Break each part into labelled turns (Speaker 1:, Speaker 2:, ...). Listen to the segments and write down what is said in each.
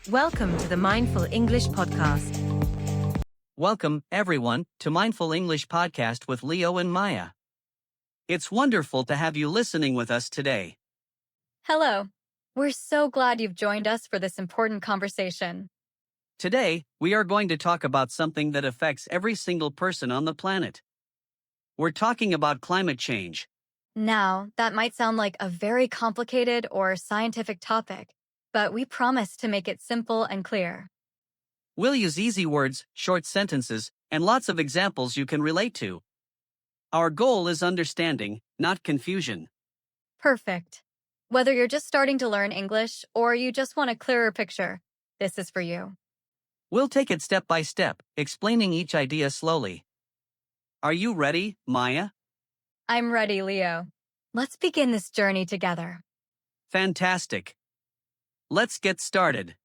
Speaker 1: Welcome to the Mindful English Podcast.
Speaker 2: Welcome, everyone, to Mindful English Podcast with Leo and Maya. It's wonderful to have you listening with us today.
Speaker 3: Hello. We're so glad you've joined us for this important conversation.
Speaker 2: Today, we are going to talk about something that affects every single person on the planet. We're talking about climate change.
Speaker 3: Now, that might sound like a very complicated or scientific topic, but we promise to make it simple and clear.
Speaker 2: We'll use easy words, short sentences, and lots of examples you can relate to. Our goal is understanding, not confusion.
Speaker 3: Perfect. Whether you're just starting to learn English or you just want a clearer picture, this is for you.
Speaker 2: We'll take it step by step, explaining each idea slowly. Are you ready, Maya?
Speaker 3: I'm ready, Leo. Let's begin this journey together.
Speaker 2: Fantastic. Let's get started.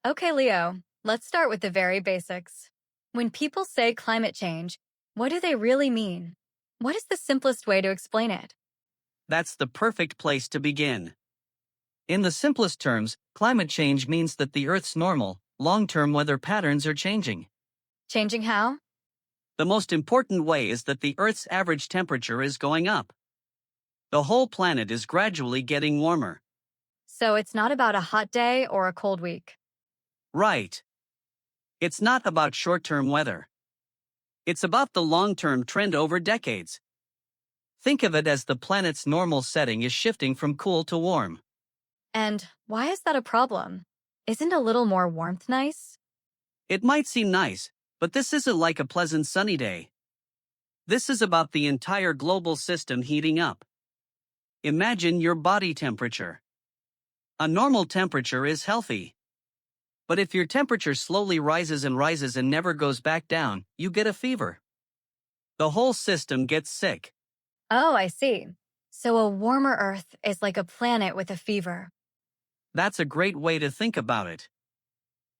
Speaker 3: Okay, Leo, let's start with the very basics. When people say climate change, what do they really mean? What is the simplest way to explain it?
Speaker 2: That's the perfect place to begin. In the simplest terms, climate change means that the Earth's normal, long-term weather patterns are changing.
Speaker 3: Changing how?
Speaker 2: The most important way is that the Earth's average temperature is going up. The whole planet is gradually getting warmer.
Speaker 3: So it's not about a hot day or a cold week.
Speaker 2: Right. It's not about short-term weather. It's about the long-term trend over decades. Think of it as the planet's normal setting is shifting from cool to warm.
Speaker 3: And why is that a problem? Isn't a little more warmth nice?
Speaker 2: It might seem nice, but this isn't like a pleasant sunny day. This is about the entire global system heating up. Imagine your body temperature. A normal temperature is healthy. But if your temperature slowly rises and never goes back down, you get a fever. The whole system gets sick.
Speaker 3: Oh, I see. So a warmer Earth is like a planet with a fever.
Speaker 2: That's a great way to think about it.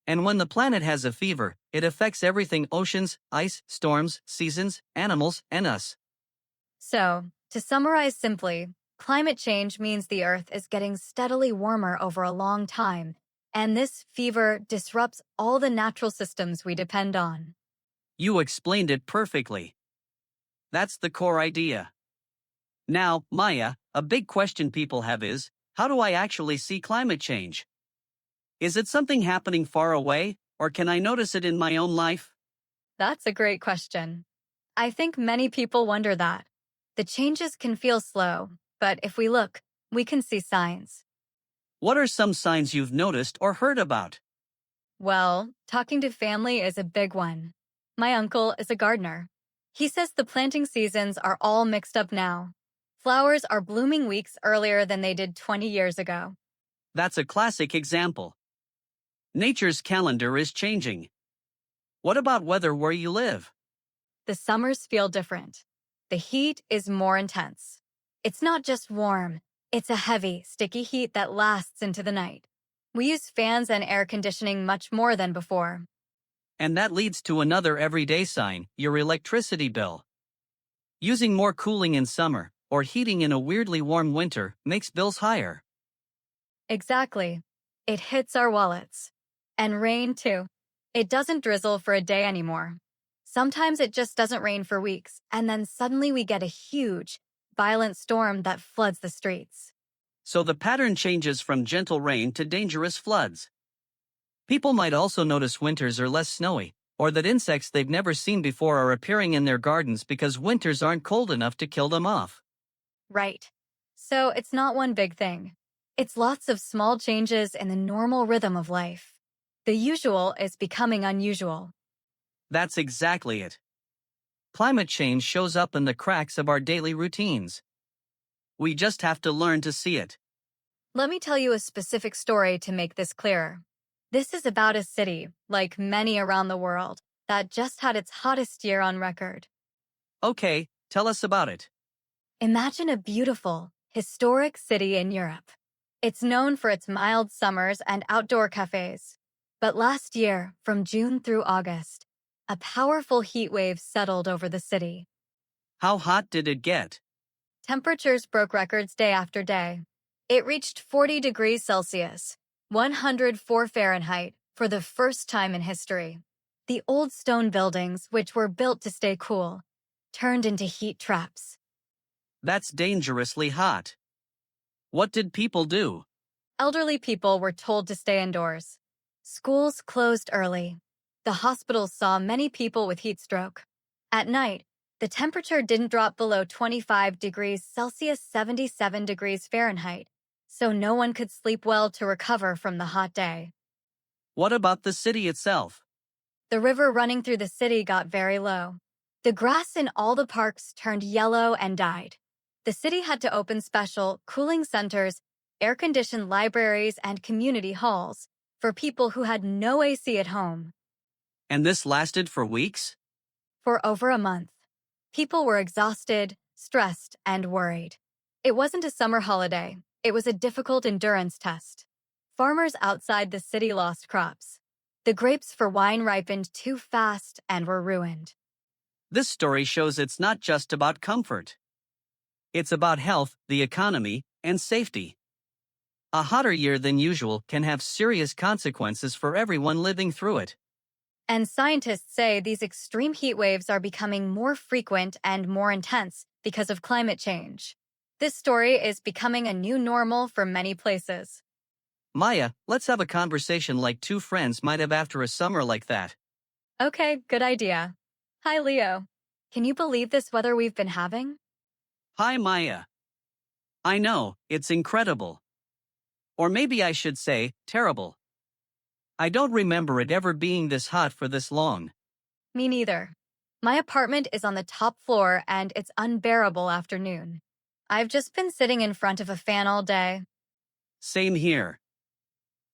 Speaker 2: And when the planet has a fever, it affects everything: oceans, ice, storms, seasons, animals, and us.
Speaker 3: So, to summarize simply, climate change means the Earth is getting steadily warmer over a long time, and this fever disrupts all the natural systems we depend on.
Speaker 2: You explained it perfectly. That's the core idea. Now, Maya, a big question people have is, how do I actually see climate change? Is it something happening far away, or can I notice it in my own life?
Speaker 3: That's a great question. I think many people wonder that. The changes can feel slow, but if we look, we can see signs.
Speaker 2: What are some signs you've noticed or heard about?
Speaker 3: Well, talking to family is a big one. My uncle is a gardener. He says the planting seasons are all mixed up now. Flowers are blooming weeks earlier than they did 20 years ago.
Speaker 2: That's a classic example. Nature's calendar is changing. What about weather where you live?
Speaker 3: The summers feel different. The heat is more intense. It's not just warm, it's a heavy, sticky heat that lasts into the night. We use fans and air conditioning much more than before.
Speaker 2: And that leads to another everyday sign: your electricity bill. Using more cooling in summer, or heating in a weirdly warm winter, makes bills higher.
Speaker 3: Exactly. It hits our wallets. And rain, too. It doesn't drizzle for a day anymore. Sometimes it just doesn't rain for weeks, and then suddenly we get a huge, violent storm that floods the streets.
Speaker 2: So the pattern changes from gentle rain to dangerous floods. People might also notice winters are less snowy, or that insects they've never seen before are appearing in their gardens because winters aren't cold enough to kill them off.
Speaker 3: Right. So it's not one big thing. It's lots of small changes in the normal rhythm of life. The usual is becoming unusual.
Speaker 2: That's exactly it. Climate change shows up in the cracks of our daily routines. We just have to learn to see it.
Speaker 3: Let me tell you a specific story to make this clearer. This is about a city, like many around the world, that just had its hottest year on record.
Speaker 2: Okay, tell us about it.
Speaker 3: Imagine a beautiful, historic city in Europe. It's known for its mild summers and outdoor cafes. But last year, from June through August, a powerful heat wave settled over the city.
Speaker 2: How hot did it get?
Speaker 3: Temperatures broke records day after day. It reached 40 degrees Celsius, 104 Fahrenheit, for the first time in history. The old stone buildings, which were built to stay cool, turned into heat traps.
Speaker 2: That's dangerously hot. What did people do?
Speaker 3: Elderly people were told to stay indoors. Schools closed early. The hospitals saw many people with heat stroke. At night, the temperature didn't drop below 25 degrees Celsius, 77 degrees Fahrenheit, so no one could sleep well to recover from the hot day.
Speaker 2: What about the city itself?
Speaker 3: The river running through the city got very low. The grass in all the parks turned yellow and died. The city had to open special cooling centers, air-conditioned libraries, and community halls for people who had no AC at home.
Speaker 2: And this lasted for weeks?
Speaker 3: For over a month. People were exhausted, stressed, and worried. It wasn't a summer holiday. It was a difficult endurance test. Farmers outside the city lost crops. The grapes for wine ripened too fast and were ruined.
Speaker 2: This story shows it's not just about comfort. It's about health, the economy, and safety. A hotter year than usual can have serious consequences for everyone living through it.
Speaker 3: And scientists say these extreme heat waves are becoming more frequent and more intense because of climate change. This story is becoming a new normal for many places.
Speaker 2: Maya, let's have a conversation like two friends might have after a summer like that.
Speaker 3: Okay, good idea. Hi, Leo. Can you believe this weather we've been having?
Speaker 2: Hi, Maya. I know, it's incredible. Or maybe I should say, terrible. I don't remember it ever being this hot for this long.
Speaker 3: Me neither. My apartment is on the top floor and it's unbearable after noon. I've just been sitting in front of a fan all day.
Speaker 2: Same here.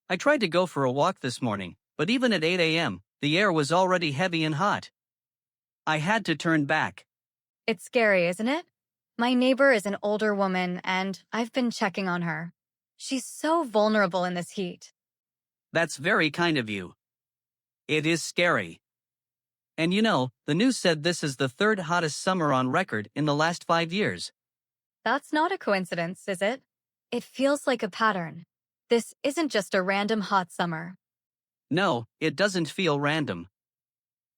Speaker 2: I tried to go for a walk this morning, but even at 8 a.m., the air was already heavy and hot. I had to turn back.
Speaker 3: It's scary, isn't it? My neighbor is an older woman and I've been checking on her. She's so vulnerable in this heat.
Speaker 2: That's very kind of you. It is scary. And you know, the news said this is the third hottest summer on record in the last 5 years.
Speaker 3: That's not a coincidence, is it? It feels like a pattern. This isn't just a random hot summer.
Speaker 2: No, it doesn't feel random.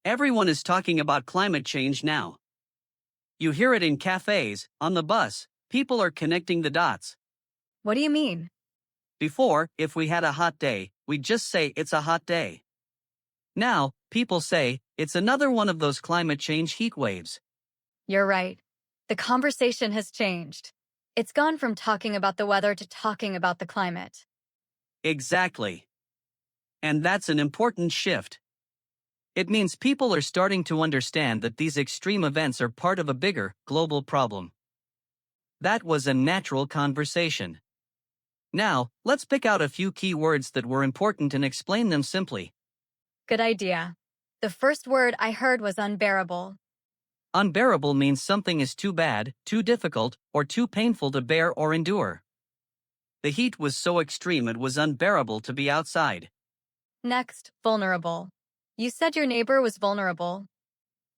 Speaker 2: Everyone is talking about climate change now. You hear it in cafes, on the bus, people are connecting the dots.
Speaker 3: What do you mean?
Speaker 2: Before, if we had a hot day, we'd just say it's a hot day. Now, people say, it's another one of those climate change heat waves.
Speaker 3: You're right. The conversation has changed. It's gone from talking about the weather to talking about the climate.
Speaker 2: Exactly. And that's an important shift. It means people are starting to understand that these extreme events are part of a bigger, global problem. That was a natural conversation. Now, let's pick out a few key words that were important and explain them simply.
Speaker 3: Good idea. The first word I heard was unbearable.
Speaker 2: Unbearable means something is too bad, too difficult, or too painful to bear or endure. The heat was so extreme it was unbearable to be outside.
Speaker 3: Next, vulnerable. You said your neighbor was vulnerable.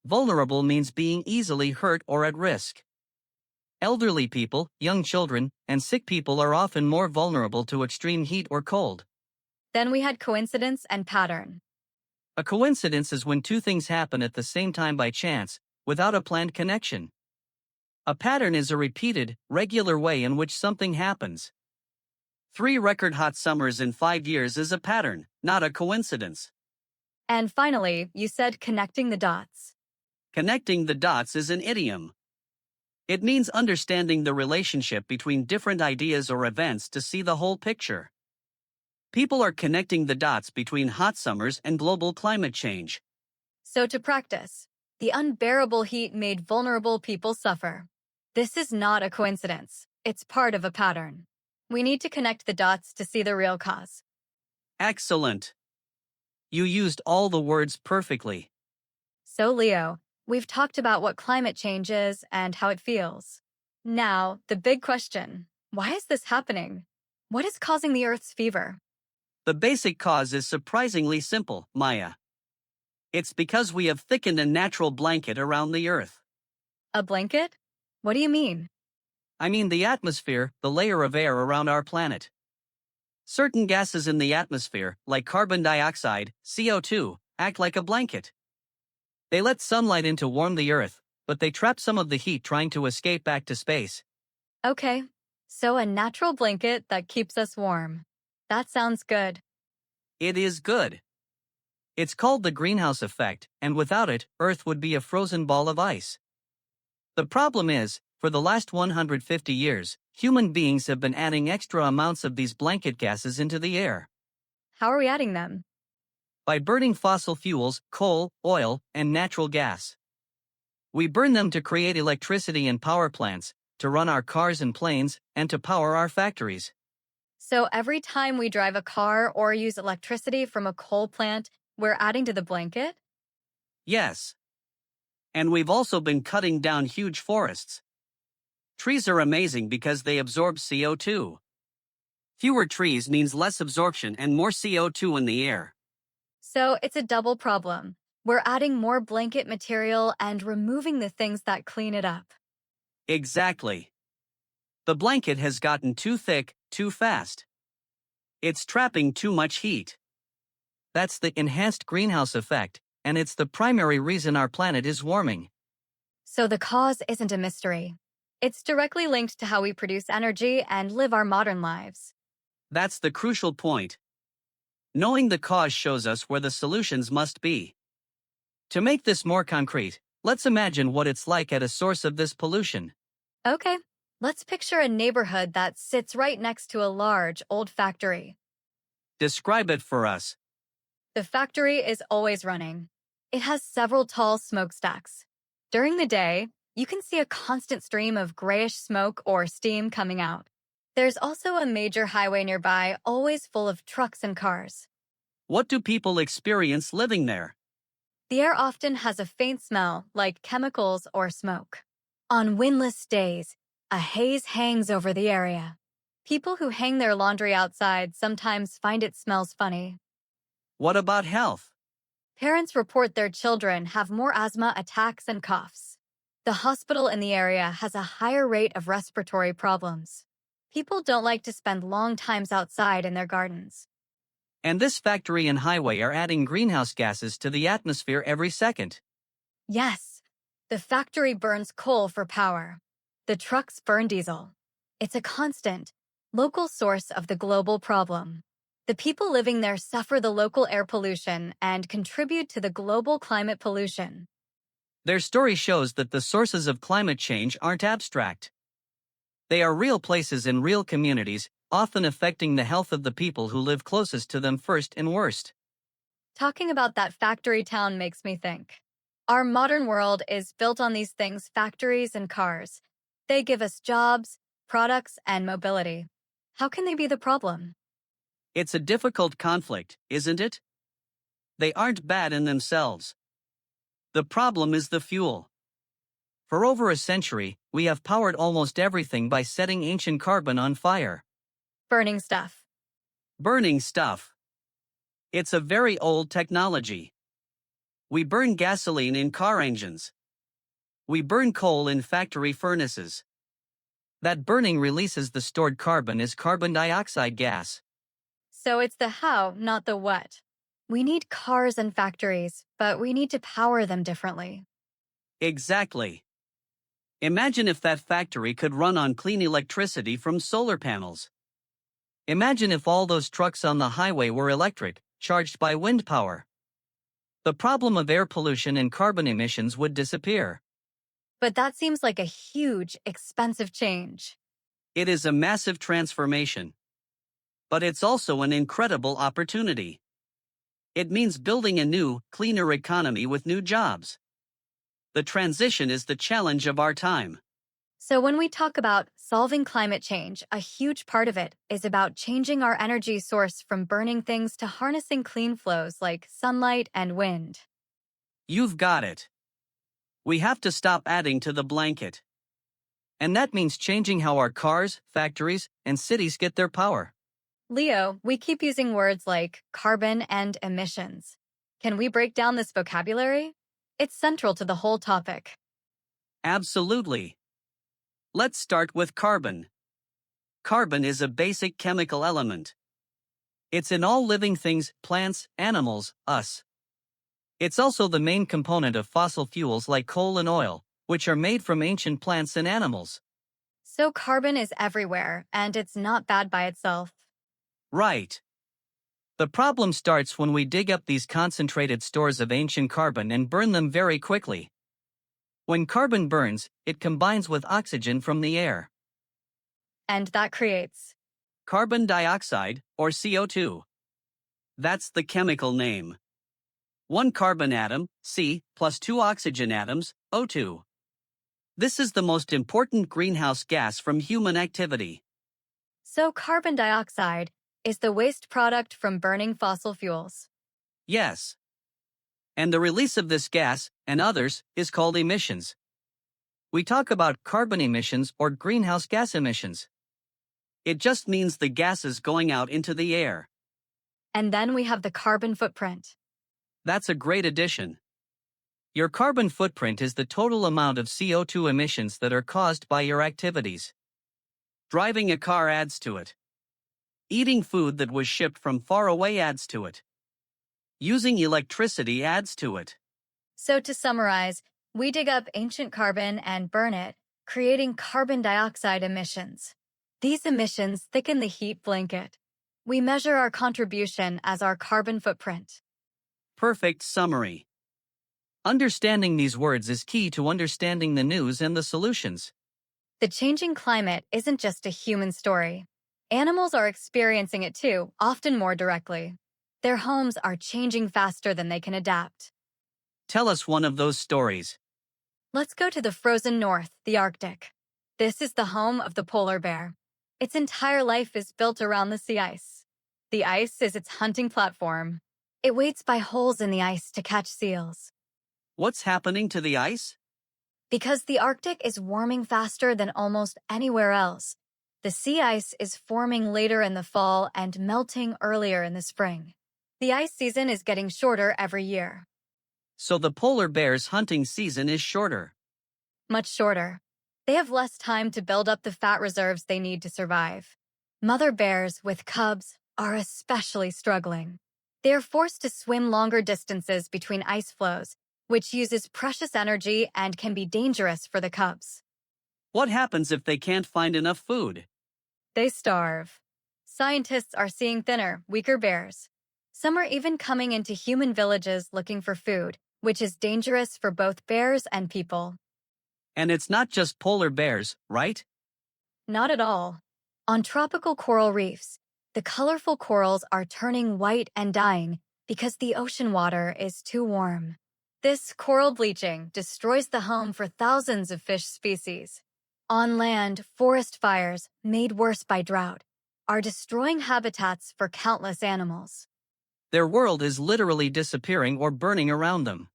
Speaker 2: Vulnerable means being easily hurt or at risk. Elderly people, young children, and sick people are often more vulnerable to extreme heat or cold.
Speaker 3: Then we had coincidence and pattern.
Speaker 2: A coincidence is when two things happen at the same time by chance, without a planned connection. A pattern is a repeated, regular way in which something happens. 3 record hot summers in 5 years is a pattern, not a coincidence.
Speaker 3: And finally, you said connecting the dots.
Speaker 2: Connecting the dots is an idiom. It means understanding the relationship between different ideas or events to see the whole picture. People are connecting the dots between hot summers and global climate change.
Speaker 3: So to practice, the unbearable heat made vulnerable people suffer. This is not a coincidence. It's part of a pattern. We need to connect the dots to see the real cause.
Speaker 2: Excellent. You used all the words perfectly.
Speaker 3: So Leo, we've talked about what climate change is and how it feels. Now, the big question. Why is this happening? What is causing the Earth's fever?
Speaker 2: The basic cause is surprisingly simple, Maya. It's because we have thickened a natural blanket around the Earth.
Speaker 3: A blanket? What do you mean?
Speaker 2: I mean the atmosphere, the layer of air around our planet. Certain gases in the atmosphere, like carbon dioxide, CO2, act like a blanket. They let sunlight in to warm the Earth, but they trap some of the heat trying to escape back to space.
Speaker 3: Okay, so a natural blanket that keeps us warm. That sounds good.
Speaker 2: It is good. It's called the greenhouse effect, and without it, Earth would be a frozen ball of ice. The problem is, for the last 150 years, human beings have been adding extra amounts of these blanket gases into the air.
Speaker 3: How are we adding them?
Speaker 2: By burning fossil fuels, coal, oil, and natural gas. We burn them to create electricity in power plants, to run our cars and planes, and to power our factories.
Speaker 3: So every time we drive a car or use electricity from a coal plant, we're adding to the blanket?
Speaker 2: Yes. And we've also been cutting down huge forests. Trees are amazing because they absorb CO2. Fewer trees means less absorption and more CO2 in the air.
Speaker 3: So it's a double problem. We're adding more blanket material and removing the things that clean it up.
Speaker 2: Exactly. The blanket has gotten too thick, too fast. It's trapping too much heat. That's the enhanced greenhouse effect, and it's the primary reason our planet is warming.
Speaker 3: So the cause isn't a mystery. It's directly linked to how we produce energy and live our modern lives.
Speaker 2: That's the crucial point. Knowing the cause shows us where the solutions must be. To make this more concrete, let's imagine what it's like at a source of this pollution.
Speaker 3: Okay, let's picture a neighborhood that sits right next to a large, old factory.
Speaker 2: Describe it for us.
Speaker 3: The factory is always running. It has several tall smokestacks. During the day, you can see a constant stream of grayish smoke or steam coming out. There's also a major highway nearby, always full of trucks and cars.
Speaker 2: What do people experience living there?
Speaker 3: The air often has a faint smell, like chemicals or smoke. On windless days, a haze hangs over the area. People who hang their laundry outside sometimes find it smells funny.
Speaker 2: What about health?
Speaker 3: Parents report their children have more asthma attacks and coughs. The hospital in the area has a higher rate of respiratory problems. People don't like to spend long times outside in their gardens.
Speaker 2: And this factory and highway are adding greenhouse gases to the atmosphere every second.
Speaker 3: Yes, the factory burns coal for power. The trucks burn diesel. It's a constant, local source of the global problem. The people living there suffer the local air pollution and contribute to the global climate pollution.
Speaker 2: Their story shows that the sources of climate change aren't abstract. They are real places in real communities, often affecting the health of the people who live closest to them first and worst.
Speaker 3: Talking about that factory town makes me think. Our modern world is built on these things, factories and cars. They give us jobs, products, and mobility. How can they be the problem?
Speaker 2: It's a difficult conflict, isn't it? They aren't bad in themselves. The problem is the fuel. For over a century, we have powered almost everything by setting ancient carbon on fire.
Speaker 3: Burning stuff.
Speaker 2: Burning stuff. It's a very old technology. We burn gasoline in car engines. We burn coal in factory furnaces. That burning releases the stored carbon as carbon dioxide gas.
Speaker 3: So it's the how, not the what. We need cars and factories, but we need to power them differently.
Speaker 2: Exactly. Imagine if that factory could run on clean electricity from solar panels. Imagine if all those trucks on the highway were electric, charged by wind power. The problem of air pollution and carbon emissions would disappear.
Speaker 3: But that seems like a huge, expensive change.
Speaker 2: It is a massive transformation. But it's also an incredible opportunity. It means building a new, cleaner economy with new jobs. The transition is the challenge of our time.
Speaker 3: So when we talk about solving climate change, a huge part of it is about changing our energy source from burning things to harnessing clean flows like sunlight and wind.
Speaker 2: You've got it. We have to stop adding to the blanket. And that means changing how our cars, factories, and cities get their power.
Speaker 3: Leo, we keep using words like carbon and emissions. Can we break down this vocabulary? It's central to the whole topic.
Speaker 2: Absolutely. Let's start with carbon. Carbon is a basic chemical element. It's in all living things, plants, animals, us. It's also the main component of fossil fuels like coal and oil, which are made from ancient plants and animals.
Speaker 3: So carbon is everywhere, and it's not bad by itself.
Speaker 2: Right. The problem starts when we dig up these concentrated stores of ancient carbon and burn them very quickly. When carbon burns, it combines with oxygen from the air.
Speaker 3: And that creates
Speaker 2: Carbon dioxide, or CO2. That's the chemical name. One carbon atom, C, plus two oxygen atoms, O2. This is the most important greenhouse gas from human activity.
Speaker 3: So carbon dioxide is the waste product from burning fossil fuels.
Speaker 2: Yes. And the release of this gas, and others, is called emissions. We talk about carbon emissions or greenhouse gas emissions. It just means the gases going out into the air.
Speaker 3: And then we have the carbon footprint.
Speaker 2: That's a great addition. Your carbon footprint is the total amount of CO2 emissions that are caused by your activities. Driving a car adds to it. Eating food that was shipped from far away adds to it. Using electricity adds to it.
Speaker 3: So to summarize, we dig up ancient carbon and burn it, creating carbon dioxide emissions. These emissions thicken the heat blanket. We measure our contribution as our carbon footprint.
Speaker 2: Perfect summary. Understanding these words is key to understanding the news and the solutions.
Speaker 3: The changing climate isn't just a human story. Animals are experiencing it too, often more directly. Their homes are changing faster than they can adapt.
Speaker 2: Tell us one of those stories.
Speaker 3: Let's go to the frozen north, the Arctic. This is the home of the polar bear. Its entire life is built around the sea ice. The ice is its hunting platform. It waits by holes in the ice to catch seals.
Speaker 2: What's happening to the ice?
Speaker 3: Because the Arctic is warming faster than almost anywhere else, the sea ice is forming later in the fall and melting earlier in the spring. The ice season is getting shorter every year.
Speaker 2: So the polar bear's hunting season is shorter.
Speaker 3: Much shorter. They have less time to build up the fat reserves they need to survive. Mother bears with cubs are especially struggling. They are forced to swim longer distances between ice floes, which uses precious energy and can be dangerous for the cubs.
Speaker 2: What happens if they can't find enough food?
Speaker 3: They starve. Scientists are seeing thinner, weaker bears. Some are even coming into human villages looking for food, which is dangerous for both bears and people.
Speaker 2: And it's not just polar bears, right?
Speaker 3: Not at all. On tropical coral reefs, the colorful corals are turning white and dying because the ocean water is too warm. This coral bleaching destroys the home for thousands of fish species. On land, forest fires, made worse by drought, are destroying habitats for countless animals.
Speaker 2: Their world is literally disappearing or burning around them.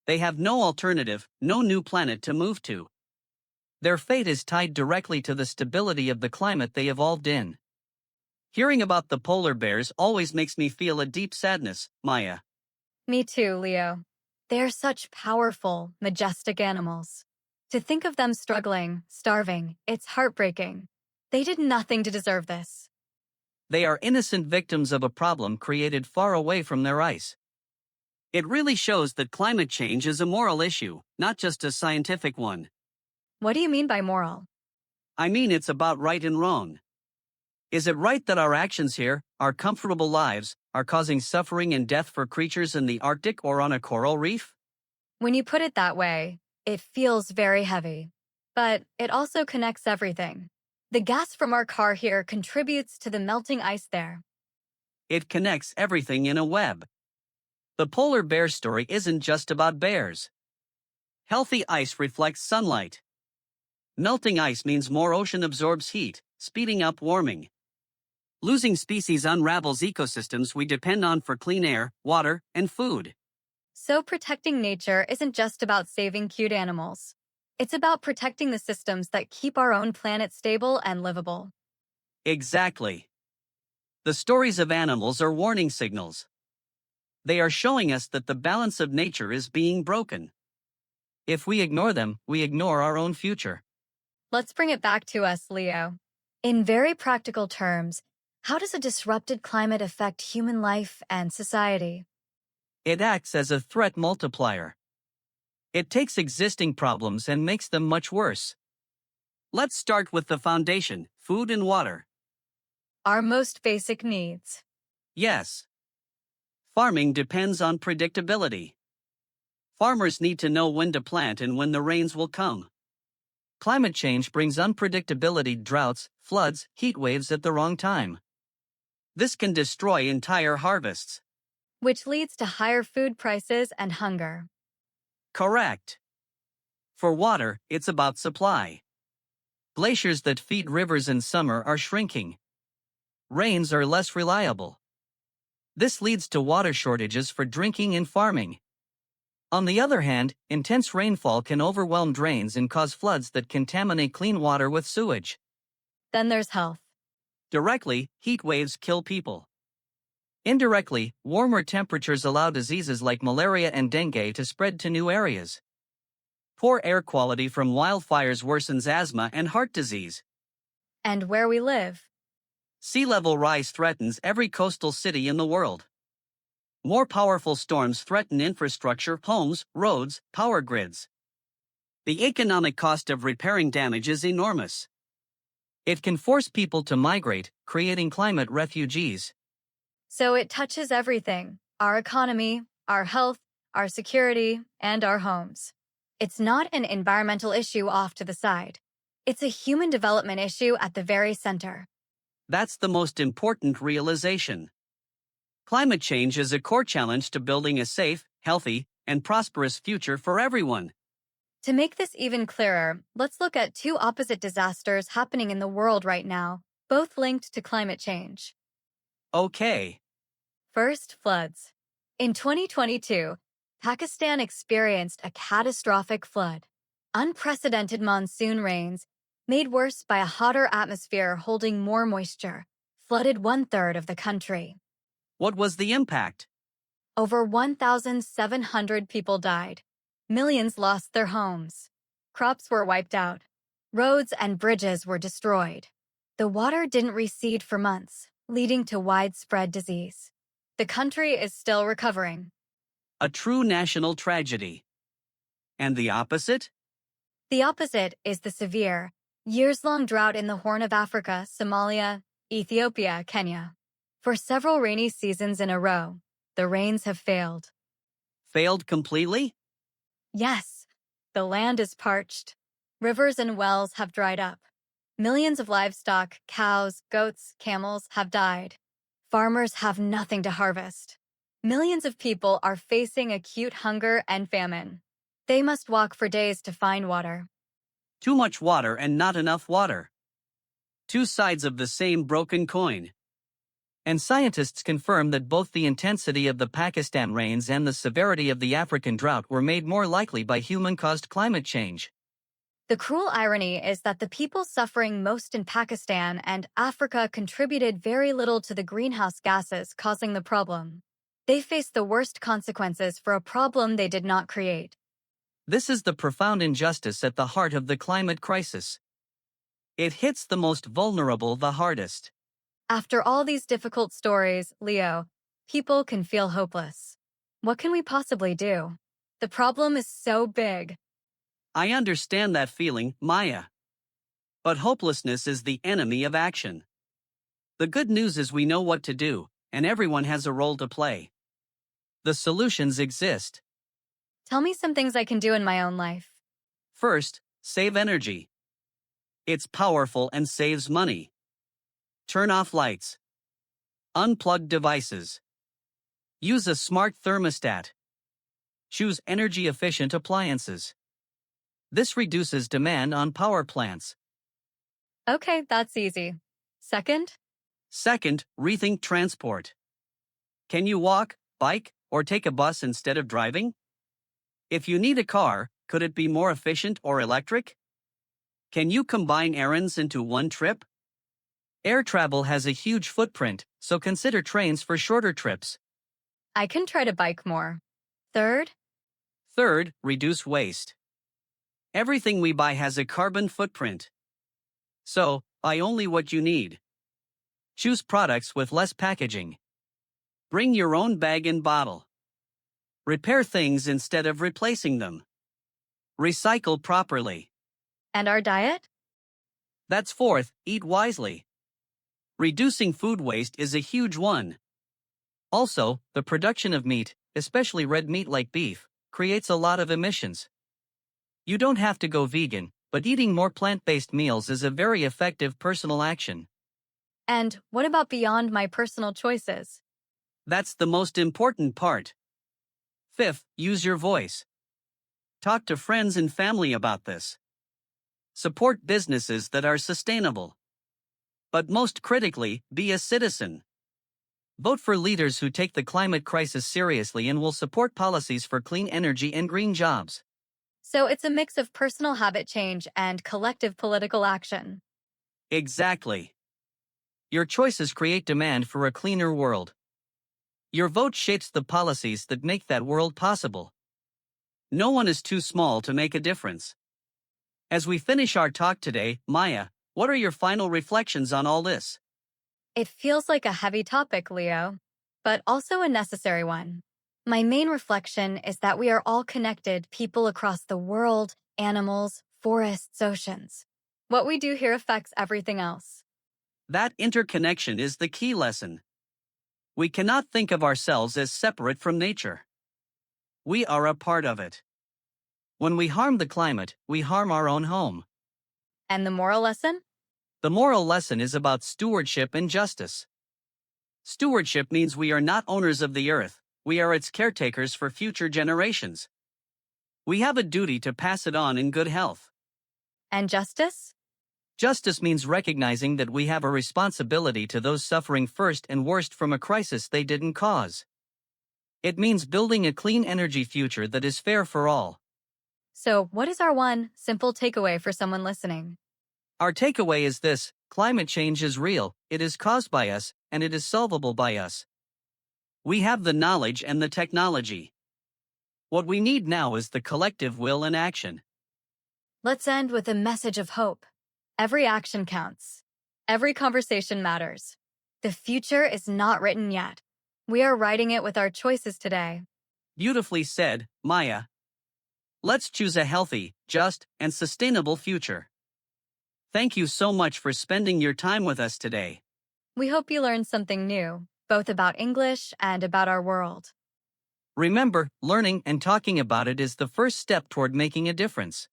Speaker 2: They have no alternative, no new planet to move to. Their fate is tied directly to the stability of the climate they evolved in. Hearing about the polar bears always makes me feel a deep sadness, Maya.
Speaker 3: Me too, Leo. They're such powerful, majestic animals. To think of them struggling, starving, it's heartbreaking. They did nothing to deserve this.
Speaker 2: They are innocent victims of a problem created far away from their ice. It really shows that climate change is a moral issue, not just a scientific one.
Speaker 3: What do you mean by moral?
Speaker 2: I mean it's about right and wrong. Is it right that our actions here, our comfortable lives, are causing suffering and death for creatures in the Arctic or on a coral reef?
Speaker 3: When you put it that way, it feels very heavy. But it also connects everything. The gas from our car here contributes to the melting ice there.
Speaker 2: It connects everything in a web. The polar bear story isn't just about bears. Healthy ice reflects sunlight. Melting ice means more ocean absorbs heat, speeding up warming. Losing species unravels ecosystems we depend on for clean air, water, and food.
Speaker 3: So protecting nature isn't just about saving cute animals. It's about protecting the systems that keep our own planet stable and livable.
Speaker 2: Exactly. The stories of animals are warning signals. They are showing us that the balance of nature is being broken. If we ignore them, we ignore our own future.
Speaker 3: Let's bring it back to us, Leo. In very practical terms, how does a disrupted climate affect human life and society?
Speaker 2: It acts as a threat multiplier. It takes existing problems and makes them much worse. Let's start with the foundation, food and water.
Speaker 3: Our most basic needs.
Speaker 2: Yes. Farming depends on predictability. Farmers need to know when to plant and when the rains will come. Climate change brings unpredictability, droughts, floods, heat waves at the wrong time. This can destroy entire harvests.
Speaker 3: Which leads to higher food prices and hunger.
Speaker 2: Correct. For water, it's about supply. Glaciers that feed rivers in summer are shrinking. Rains are less reliable. This leads to water shortages for drinking and farming. On the other hand, intense rainfall can overwhelm drains and cause floods that contaminate clean water with sewage.
Speaker 3: Then there's health.
Speaker 2: Directly, heat waves kill people. Indirectly, warmer temperatures allow diseases like malaria and dengue to spread to new areas. Poor air quality from wildfires worsens asthma and heart disease.
Speaker 3: And where we live.
Speaker 2: Sea level rise threatens every coastal city in the world. More powerful storms threaten infrastructure, homes, roads, power grids. The economic cost of repairing damage is enormous. It can force people to migrate, creating climate refugees.
Speaker 3: So it touches everything: our economy, our health, our security, and our homes. It's not an environmental issue off to the side. It's a human development issue at the very center.
Speaker 2: That's the most important realization. Climate change is a core challenge to building a safe, healthy, and prosperous future for everyone.
Speaker 3: To make this even clearer, let's look at two opposite disasters happening in the world right now, both linked to climate change.
Speaker 2: Okay.
Speaker 3: First, floods. In 2022, Pakistan experienced a catastrophic flood. Unprecedented monsoon rains, made worse by a hotter atmosphere holding more moisture, flooded 1/3 of the country.
Speaker 2: What was the impact?
Speaker 3: Over 1,700 people died. Millions lost their homes. Crops were wiped out. Roads and bridges were destroyed. The water didn't recede for months, leading to widespread disease. The country is still recovering.
Speaker 2: A true national tragedy. And the opposite?
Speaker 3: The opposite is the severe, years-long drought in the Horn of Africa, Somalia, Ethiopia, Kenya. For several rainy seasons in a row, the rains have failed.
Speaker 2: Failed completely?
Speaker 3: Yes, the land is parched. Rivers and wells have dried up. Millions of livestock, cows, goats, camels have died. Farmers have nothing to harvest. Millions of people are facing acute hunger and famine. They must walk for days to find water.
Speaker 2: Too much water and not enough water. Two sides of the same broken coin. And scientists confirm that both the intensity of the Pakistan rains and the severity of the African drought were made more likely by human-caused climate change.
Speaker 3: The cruel irony is that the people suffering most in Pakistan and Africa contributed very little to the greenhouse gases causing the problem. They face the worst consequences for a problem they did not create.
Speaker 2: This is the profound injustice at the heart of the climate crisis. It hits the most vulnerable the hardest.
Speaker 3: After all these difficult stories, Leo, people can feel hopeless. What can we possibly do? The problem is so big.
Speaker 2: I understand that feeling, Maya. But hopelessness is the enemy of action. The good news is we know what to do, and everyone has a role to play. The solutions exist.
Speaker 3: Tell me some things I can do in my own life.
Speaker 2: First, save energy. It's powerful and saves money. Turn off lights. Unplug devices. Use a smart thermostat. Choose energy-efficient appliances. This reduces demand on power plants.
Speaker 3: Okay, that's easy. Second?
Speaker 2: Second, rethink transport. Can you walk, bike, or take a bus instead of driving? If you need a car, could it be more efficient or electric? Can you combine errands into one trip? Air travel has a huge footprint, so consider trains for shorter trips.
Speaker 3: I can try to bike more. Third?
Speaker 2: Third, reduce waste. Everything we buy has a carbon footprint. So, buy only what you need. Choose products with less packaging. Bring your own bag and bottle. Repair things instead of replacing them. Recycle properly.
Speaker 3: And our diet?
Speaker 2: That's fourth, eat wisely. Reducing food waste is a huge one. Also, the production of meat, especially red meat like beef, creates a lot of emissions. You don't have to go vegan, but eating more plant-based meals is a very effective personal action.
Speaker 3: And what about beyond my personal choices?
Speaker 2: That's the most important part. Fifth, use your voice. Talk to friends and family about this. Support businesses that are sustainable. But most critically, be a citizen. Vote for leaders who take the climate crisis seriously and will support policies for clean energy and green jobs.
Speaker 3: So it's a mix of personal habit change and collective political action.
Speaker 2: Exactly. Your choices create demand for a cleaner world. Your vote shapes the policies that make that world possible. No one is too small to make a difference. As we finish our talk today, Maya, what are your final reflections on all this?
Speaker 3: It feels like a heavy topic, Leo, but also a necessary one. My main reflection is that we are all connected, people across the world, animals, forests, oceans. What we do here affects everything else.
Speaker 2: That interconnection is the key lesson. We cannot think of ourselves as separate from nature. We are a part of it. When we harm the climate, we harm our own home.
Speaker 3: And the moral lesson?
Speaker 2: The moral lesson is about stewardship and justice. Stewardship means we are not owners of the earth, we are its caretakers for future generations. We have a duty to pass it on in good health.
Speaker 3: And justice?
Speaker 2: Justice means recognizing that we have a responsibility to those suffering first and worst from a crisis they didn't cause. It means building a clean energy future that is fair for all.
Speaker 3: So, what is our one simple takeaway for someone listening?
Speaker 2: Our takeaway is this: climate change is real, it is caused by us, and it is solvable by us. We have the knowledge and the technology. What we need now is the collective will and action.
Speaker 3: Let's end with a message of hope. Every action counts. Every conversation matters. The future is not written yet. We are writing it with our choices today.
Speaker 2: Beautifully said, Maya. Let's choose a healthy, just, and sustainable future. Thank you so much for spending your time with us today.
Speaker 3: We hope you learned something new, both about English and about our world.
Speaker 2: Remember, learning and talking about it is the first step toward making a difference.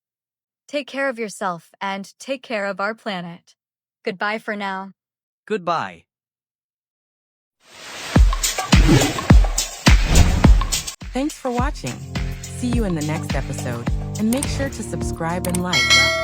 Speaker 3: Take care of yourself and take care of our planet. Goodbye for now.
Speaker 2: Goodbye.
Speaker 4: Thanks for watching. See you in the next episode, and make sure to subscribe and like.